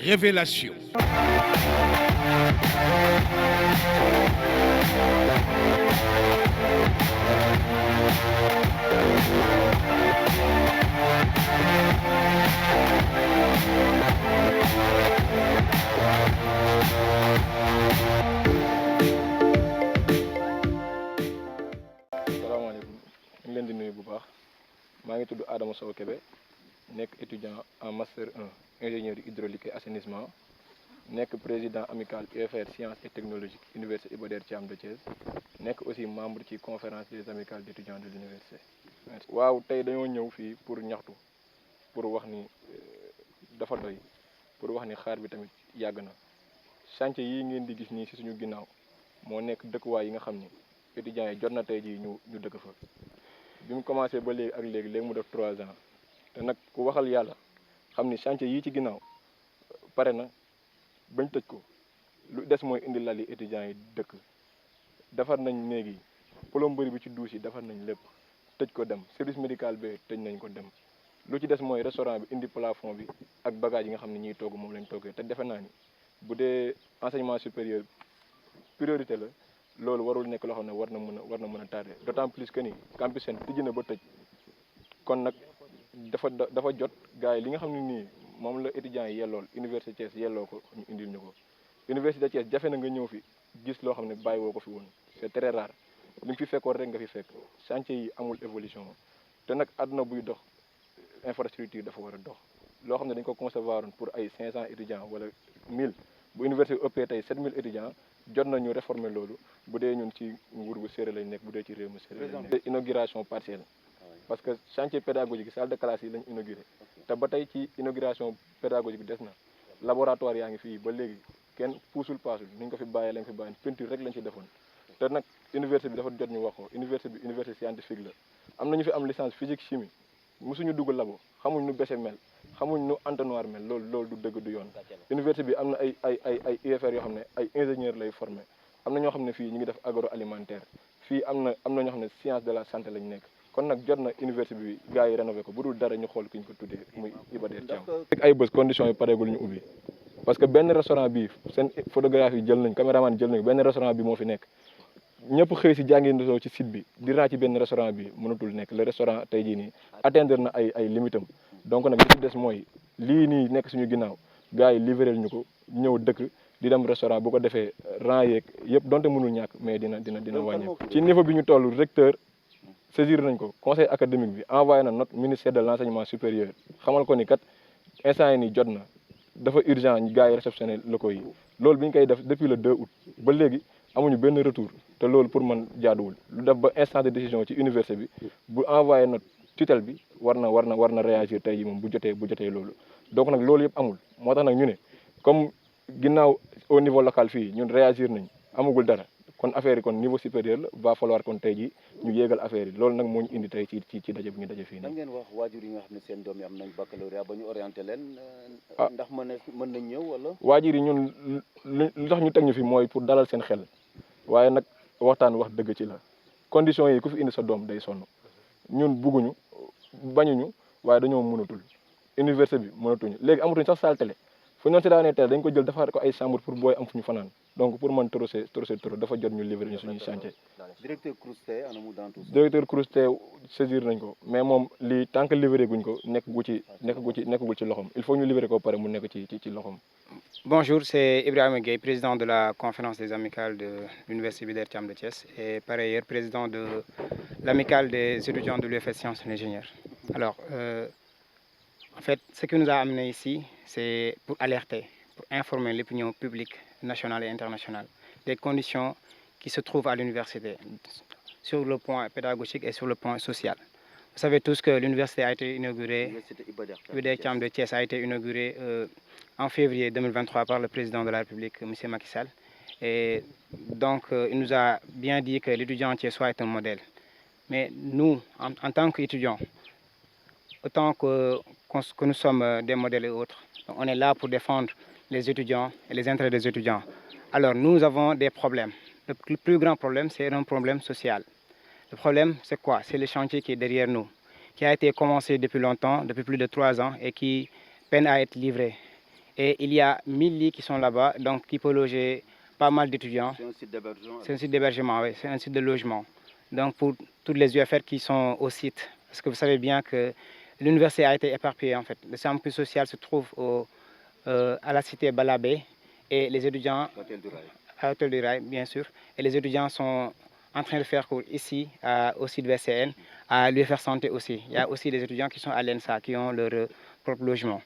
révélation. salaamaaleykum ñu ngi leen di nuyu bu baax maa ngi tudd Adama Sow Kébé nekk étudiant en master 1 ingénieur hydraulique et assainissement nekk président amical UFR sciences et technologies université Iba Der Thiam de Thiès nekk aussi membre ci conférence des amicales d'étudiants de l'université. waaw tey dañoo ñëw fii pour ñaxtu pour wax ni dafa doy pour wax ni xaar bi tamit yàgg na chantier yi ngeen di gis nii ci suñu ginnaaw moo nekk dëkkuwaay yi nga xam ni étudiants yi jot na tey jii ñu dëkk fa bi mu commencé ba léegi ak léegi mu def 3 ans te nag ku waxal yàlla xam ni chantier yii ci ginnaaw pare na bañ tëj ko lu des mooy indi lal yi étudiants yi dëkk defar nañ néegi plomberie bi ci douche yi defar nañ lépp tëj ko dem service médical bi tëj nañ ko dem lu ci des mooy restaurant bi indi plafond bi ak bagage yi nga xam ne ñuy togg moom lañ toggee te defe naa ni bu dee enseignement supérieur priorité la loolu warul nekk loo xam ne war na mën a tardé d'autant plus que ni campus Sène tijji na ba tëj kon nag dafa jot gars yi li nga xam ne nii moom la étudiants yi yellool université Thiès yelloo ko ñu indil ñu ko université Thiès jafe na nga ñëw fi gis loo xam ne bàyyi woo ko fi woon c'est très rare li mu fi fekkoon rek nga fi fekk chantier yi amul évolution te nag àdduna buy dox infrastructure dafa war a dox loo xam ne dañ ko concevoir pour ay 500 étudiants wala 1000 bu université ëppee tey 7000 étudiants jot nañu réformer loolu bu dee ñun ci nguur gu séeréer lañ nekk bu dee ci réew mi séeréer lañ nekk. inauguration partielle parce que chantier pédagogique salle de classe yi lañ inauguré te ba tey ci inauguration pédagogique des na laboratoire yaa ngi fii ba léegi kenn puusul paasul ni ñu ko fi bàyyee lañ fi bàyyi peinture rek lañ ci defoon te nag université bi dafa jot ñu wax ko université bi université scientifique la am na ñu fi am licence physique chimie mosuñu dugg labo xamuñ nu bese mel xamuñ nu entonnoir mel loolu du dëgg du yoon université bi am na ay UFR yoo xam ne ay ingénieur lay formé am na ñoo xam ne fii ñu ngi def agroalimentaire fii am na ñoo xam ne science de la santé lañ nekk kon nag jot na université bi gars yi rénové ko bu dul dara ñu xool ki ñu ko tuddee muy Iba Der Thiam fekk ay bés conditions yi pareegul ñu ubbi parce que benn restaurant bi seen photographie yi jël nañ caméraman jël nañ benn restaurant bi moo fi nekk ñëpp xëy si jàngi ci site bi di raa ci benn restaurant bi mënatul nekk le restaurant tey jii nii atteindre na ay limitam donc nag li ci des mooy lii nii nekk suñu ginnaaw gars yi livré ñu ko ñëw dëkk di dem restaurant bu ko defee rang yeeg yëpp donte mënul ñàkk mais dina wàññeeku ci niveau bi ñu toll recteur saisir nañ ko conseil académique bi envoyé na note ministère de l'enseignement supérieur xamal ko ni kat instant yi nii jot na dafa urgent gars yi réceptionné locaux yi loolu bi ñu koy def depuis le 2 août ba léegi amuñu benn retour te loolu pour man jaaduwul lu def ba instant de décision ci université bi bu envoyé note tutelle bi war na réagir tey jii moom bu jotee loolu donc nag loolu yëpp amul moo tax nag ñu ne comme ginnaaw au niveau local fii ñun réagir nañ amagul dara kon affaire yi kon niveau supérieur la va falloir kon tey jii ñu yéegal affaire yi loolu nag moo ñu indi tey ci daje bi ñu daje fii nii. nan ngeen wax waajur yi nga xam ne seen doom yi am nañ baccalauréat ba ñu orienté leen. ndax mën nañ ñëw wala. waajur yi ñun lu tax ñu teg ñu fi mooy pour dalal seen xel waaye nag waxtaan wax dëgg ci la conditions yi ku fi indi sa doom day sonn ñun bugguñu bañuñu waaye dañoo mënatul université bi mënatuñu léegi amatuñ sax salle télé fu ñu doon seetaanee télé dañ ko jël defar ko ay chambre pour booy am fu ñu fanaan donc pour man trop dafa jot ñu livrer ñu suñuy chantier. directeur Crousté anamu dans tout ça. directeur Crousté saisir nañ ko mais moom lii tant que livré guñ ko nekkagul ci loxoom il faut ñu livrer ko pare mu nekk ci loxoom. Bonjour, c'est Ibrahim Gueye, président de la conférence des amicales de l'Université Iba Der Thiam de Thiès et par ailleurs président de l'amicale des étudiants de l'UFR Sciences et Ingénieurs. Alors, en fait, ce qui nous a amené ici, c'est pour alerter, pour informer l'opinion publique nationale et internationale des conditions qui se trouvent à l'université sur le point pédagogique et sur le point social. Vous savez tous que l'université a été inaugurée, Iba Der Thiam de Thiès a été inaugurée en février 2023 par le président de la République, M. Macky Sall. Et donc, il nous a bien dit que l'étudiant thiessois est un modèle. Mais nous, en tant qu'étudiants, autant que nous sommes des modèles et autres, on est là pour défendre les étudiants et les intérêts des étudiants. Alors, nous avons des problèmes. Le plus grand problème, c'est un problème social. Le problème, c'est quoi? C'est le chantier qui est derrière nous, qui a été commencé depuis longtemps, depuis plus de 3 ans, et qui peine à être livré. Et il y a 1000 lits qui sont là-bas, donc qui peuvent loger pas mal d'étudiants. C'est un site d'hébergement. C'est un site d'hébergement, oui, c'est un site de logement. Donc pour toutes les UFR qui sont au site, parce que vous savez bien que l'université a été éparpillée en fait. Le campus social se trouve à la cité Balabé et les étudiants à l'hôtel du Rail, bien sûr. Et les étudiants sont en train de faire cours ici, au site VCN, à l'UFR Santé aussi. Il y a aussi des étudiants qui sont à l'ENSA, qui ont leur propre logement.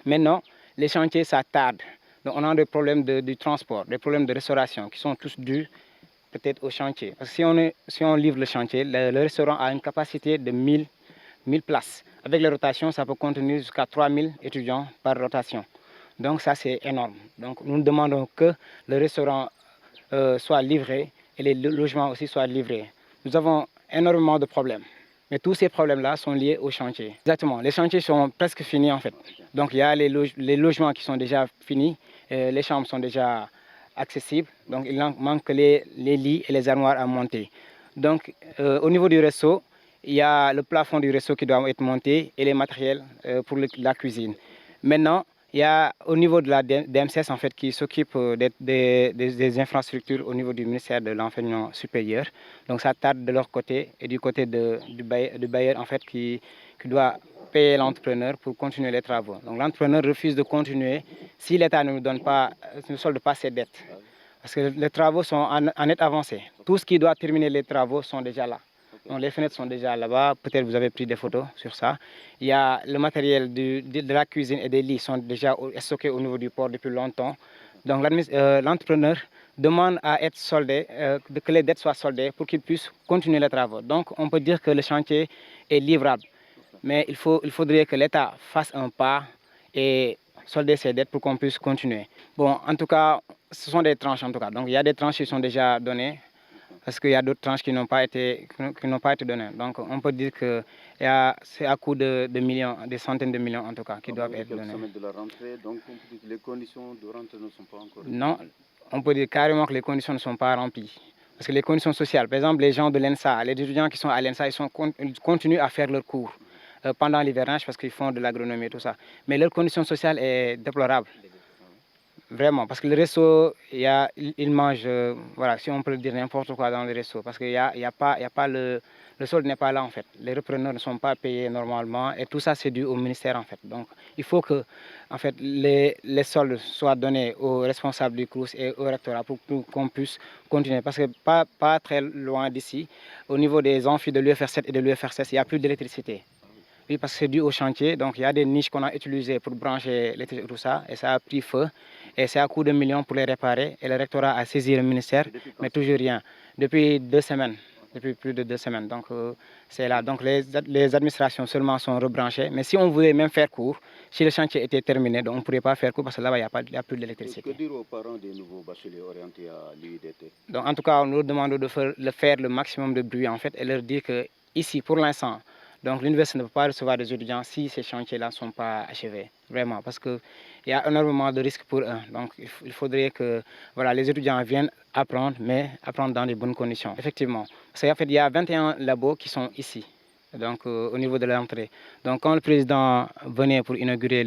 Maintenant, les chantiers, ça tarde. Donc, on a des problèmes du transport, des problèmes de restauration qui sont tous dus peut-être au chantier. Parce que si on livre le chantier, le restaurant a une capacité de 1000 places. Avec les rotations, ça peut contenir jusqu'à 3000 étudiants par rotation. Donc ça, c'est énorme. Donc nous demandons que le restaurant soit livré et les logements aussi soient livrés. Nous avons énormément de problèmes. Mais tous ces problèmes-là sont liés au chantier. Exactement, les chantiers sont presque finis en fait. Donc il y a les logements qui sont déjà finis, les chambres sont déjà accessibles. Donc il manque que les lits et les armoires à monter. Donc au niveau du resto, il y a le plafond du resto qui doit être monté et les matériels pour la cuisine. Maintenant, il y a au niveau de la DMCS en fait, qui s'occupe des infrastructures au niveau du ministère de l'Enseignement supérieur. Donc ça tarde de leur côté et du côté du bailleur en fait, qui doit payer l'entrepreneur pour continuer les travaux. Donc l'entrepreneur refuse de continuer si l'État ne solde pas ses dettes. Parce que les travaux sont en net avancé. Tout ce qui doit terminer les travaux sont déjà là. Donc les fenêtres sont déjà là-bas, peut-être vous avez pris des photos sur ça. Il y a le matériel de la cuisine et des lits sont déjà stockés au niveau du port depuis longtemps. Donc l'entrepreneur demande à être soldé, que les dettes soient soldées pour qu'il puisse continuer les travaux. Donc on peut dire que le chantier est livrable. Mais il faudrait que l'État fasse un pas et solder ses dettes pour qu'on puisse continuer. Bon, en tout cas, ce sont des tranches en tout cas. Donc il y a des tranches qui sont déjà données. Parce qu'il y a d'autres tranches qui n'ont pas été données. Donc on peut dire que c'est à coût de millions, des centaines de millions en tout cas, qui doivent être donnés. De la rentrée, donc on peut dire que les conditions de rentrée ne sont pas encore remplies. Non, on peut dire carrément que les conditions ne sont pas remplies. Parce que les conditions sociales, par exemple les gens de l'ENSA, les étudiants qui sont à l'ENSA, ils continuent à faire leurs cours pendant l'hivernage parce qu'ils font de l'agronomie et tout ça. Mais leur condition sociale est déplorable. Vraiment, parce que le resto, il mange, voilà, si on peut le dire, n'importe quoi dans le resto. Parce que le solde n'est pas là en fait. Les repreneurs ne sont pas payés normalement et tout ça c'est dû au ministère en fait. Donc il faut que en fait, les soldes soient donnés aux responsables du CROUS et au rectorat pour qu'on puisse continuer. Parce que pas très loin d'ici, au niveau des amphis de l'UFR7 et de l'UFR16, il n'y a plus d'électricité. Oui, parce que c'est dû au chantier. Donc, il y a des niches qu'on a utilisées pour brancher l'électricité et tout ça. Et ça a pris feu. Et c'est à coût de millions pour les réparer. Et le rectorat a saisi le ministère, mais toujours rien. Depuis 2 semaines. Depuis plus de 2 semaines. Donc, c'est là. Donc, les administrations seulement sont rebranchées. Mais si on voulait même faire cours, si le chantier était terminé, donc on ne pourrait pas faire cours parce que là-bas, il n'y a plus d'électricité. Que dire aux parents des nouveaux bacheliers orientés à l'UIDT? Donc, en tout cas, on leur demande de faire le maximum de bruit, en fait, et leur dire que ici, pour l'instant, donc l'université ne peut pas recevoir des étudiants si ces chantiers-là ne sont pas achevés, vraiment, parce qu'il y a énormément de risques pour eux. Donc il faudrait que voilà, les étudiants viennent apprendre, mais apprendre dans de bonnes conditions. Effectivement, parce qu'en fait, il y a 21 labos qui sont ici, donc au niveau de l'entrée. Donc quand le président venait pour inaugurer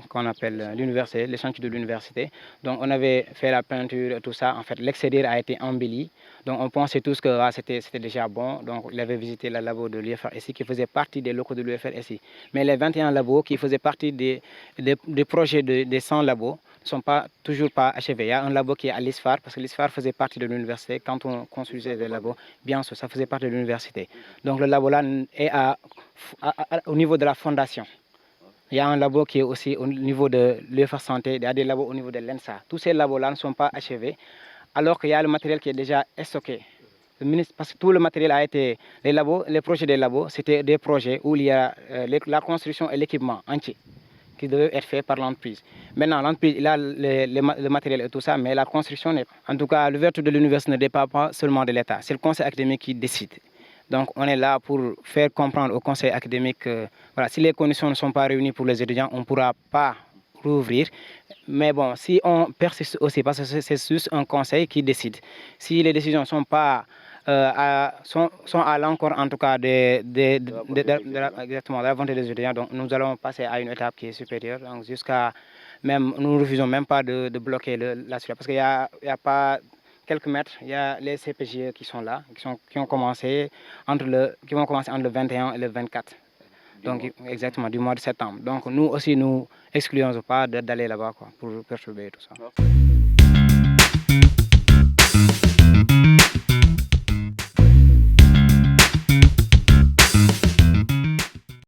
qu'on appelle l'université, les chantiers de l'université, donc on avait fait la peinture et tout ça. En fait, l'extérieur a été embelli. Donc on pensait tous que c'était déjà bon. Donc il avait visité le labo de l'UFRSI qui faisait partie des locaux de l'UFRSI. Mais les 21 labos qui faisaient partie des projets des 100 labos ne sont toujours pas achevés. Il y a un labo qui est à l'ISFAR, parce que l'ISFAR faisait partie de l'université. Quand on construisait des labos, bien sûr, ça faisait partie de l'université. Donc le labo là est au niveau de la fondation. Il y a un labo qui est aussi au niveau de l'UFR Santé, il y a des labos au niveau de l'ENSA. Tous ces labos-là ne sont pas achevés, alors qu'il y a le matériel qui est déjà stocké. Parce que tout le matériel a été... Les projets des labos, c'était des projets où il y a la construction et l'équipement entier qui devait être fait par l'entreprise. Maintenant, l'entreprise, il a le matériel et tout ça, mais la construction n'est pas. En tout cas, l'ouverture de l'université ne dépend pas seulement de l'État. C'est le conseil académique qui décide. Donc, on est là pour faire comprendre au conseil académique que voilà, si les conditions ne sont pas réunies pour les étudiants, on ne pourra pas rouvrir. Mais bon, si on persiste aussi, parce que c'est juste un conseil qui décide. Si les décisions ne sont pas sont à l'encontre en tout cas exactement, de la volonté des étudiants. Donc nous allons passer à une étape qui est supérieure. Donc jusqu'à même, nous ne refusons même pas de bloquer la circulation parce qu'il y a pas quelques mètres, il y a les CPGE qui sont là, qui vont commencer entre le 21 et le 24. Donc exactement, du mois de septembre. Donc nous aussi, nous excluons pas d'aller là-bas pour perturber tout ça.